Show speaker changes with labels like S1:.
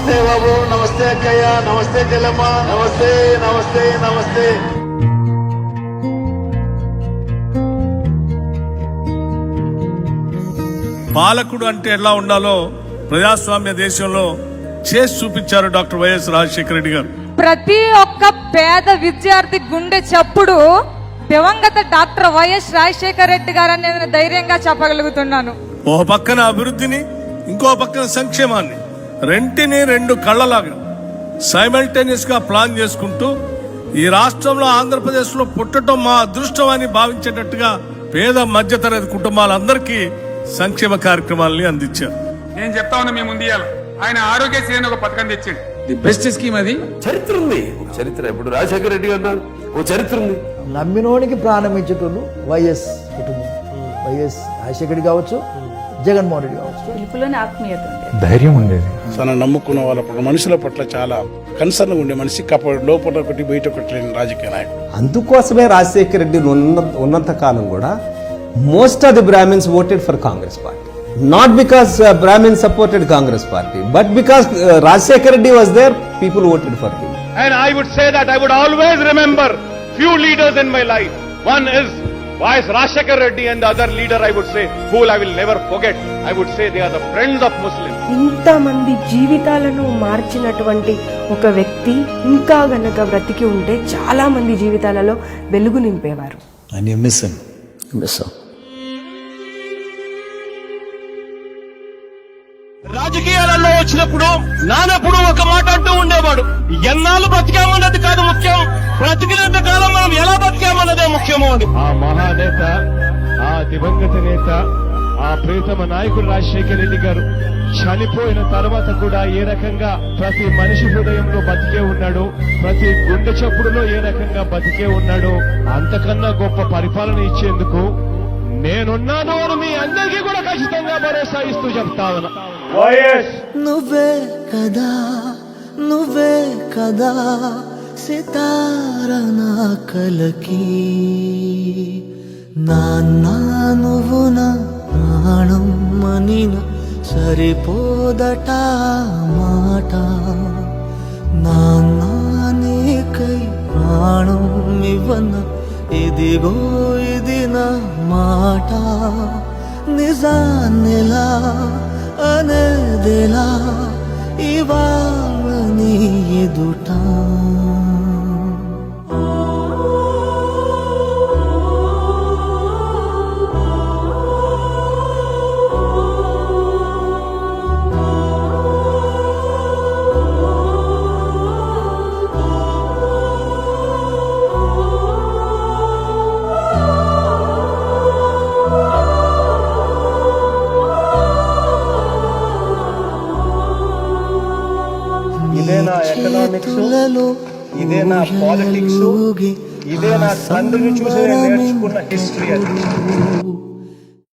S1: నమస్తే బాబు, నమస్తే అక్కయ్య, నమస్తే చెల్లమ్మ, నమస్తే నమస్తే నమస్తే.
S2: పాలకుడు అంటే ఎలా ఉండాలో ప్రజాస్వామ్య దేశంలో చేసి చూపించారు డాక్టర్ వైఎస్ రాజశేఖర రెడ్డి గారు.
S3: ప్రతి ఒక్క పేద విద్యార్థి గుండె చప్పుడు దివంగత డాక్టర్ వైఎస్ రాజశేఖర రెడ్డి గారు అనేది నేను ధైర్యంగా చెప్పగలుగుతున్నాను.
S2: ఓ పక్కన అభివృద్ధిని, ఇంకో పక్కన సంక్షేమాన్ని, రెంటిని రెండు కళ్ళలాగా సైమల్టేనియస్ గా ప్లాన్ చేసుకుంటూ ఈ రాష్ట్రంలో ఆంధ్రప్రదేశ్ లో పుట్టడం మా అదృష్టం అని భావించేటట్టుగా పేద మధ్యతరగతి కుటుంబాలందరికీ సంక్షేమ కార్యక్రమాలని అందించారు.
S4: నేను చెప్తా ఉన్నా మీ ముందు ఆయన ఆరోగ్యశ్రీ అని ఒక పథకం తెచ్చిండు.
S5: ది బెస్ట్ స్కీమ్ అది.
S6: చరిత్ర ఉంది, చరిత్ర. ఇప్పుడు రాజశేఖర రెడ్డి గారు ఓ చరిత్ర ఉంది.
S7: నమ్మినోనికి ప్రాణం ఇచ్చేటోళ్ళు వైఎస్ కుటుంబం. వైఎస్ రాజశేఖర రెడ్డి కావచ్చు, జగన్మోహన్ రెడ్డి కావచ్చు.
S5: ధైర్యం ఉండేది.
S8: తన నమ్ముకున్న వాళ్ళ మనుషుల పట్ల చాలా కన్సర్న్ ఉండే మనిషి. లోపల ఒకటి బయట ఒకటి లేని రాజకీయ నాయకుడు.
S9: అందుకోసమే రాజశేఖర రెడ్డి ఉన్నంత కాలం కూడా most of the Brahmins voted for Congress party. Not because Brahmins supported Congress party, but because Rajshekhar Reddy was there, people voted for him.
S1: And I would say that I would always remember few leaders in my life. One is Vice Rajshekhar Reddy, and the other leader I would say, who I will never forget, I would say they are the friends of Muslims.
S10: ఇంతమంది జీవితాలను మార్చినటువంటి ఒక వ్యక్తి ఇంకా గనక బ్రతికి ఉంటే చాలా మంది జీవితాలలో వెలుగు నింపేవారు.
S5: And you miss him.
S9: Miss him.
S1: రాజకీయాలలో వచ్చినప్పుడు నానప్పుడు ఒక మాట అంటూ ఉండేవాడు, ఎన్నాళ్ళు బతికామన్నది కాదు ముఖ్యం, బ్రతికినంత కాలం మనం ఎలా బతికామన్నదే ముఖ్యము అని. ఆ మహానేత, ఆ దివంగత నేత, ఆ ప్రియతమ నాయకుడు రాజశేఖర రెడ్డి గారు చనిపోయిన తర్వాత కూడా ఏ రకంగా ప్రతి మనిషి హృదయంలో బతికే ఉన్నాడు, ప్రతి గుండె చప్పుడులో ఏ రకంగా బతికే ఉన్నాడు, అంతకన్నా గొప్ప పరిపాలన ఇచ్చేందుకు నేనున్నాను అని మీ అందరికీ కూడా ఖచ్చితంగా భరోసా ఇస్తూ చెప్తా ఉన్నా.
S7: నువ్వే కదా, నువ్వే కదా సితార నా కలకి, నాన్న నువ్వు నా ప్రాణం మనిన సరిపోదట మాట, నాన్న నీకై ప్రాణం ఇవ్వన ఇదిగో ఇది నా మాట, నిజాన్నిలా అనేదిలా ఇవాళ నీ ఎదుట.
S1: ఇదే నా ఎకనామిక్స్, ఇదే నా పాలిటిక్స్, ఇదే నా తండ్రిని చూసి నేర్చుకున్న హిస్టరీ అది.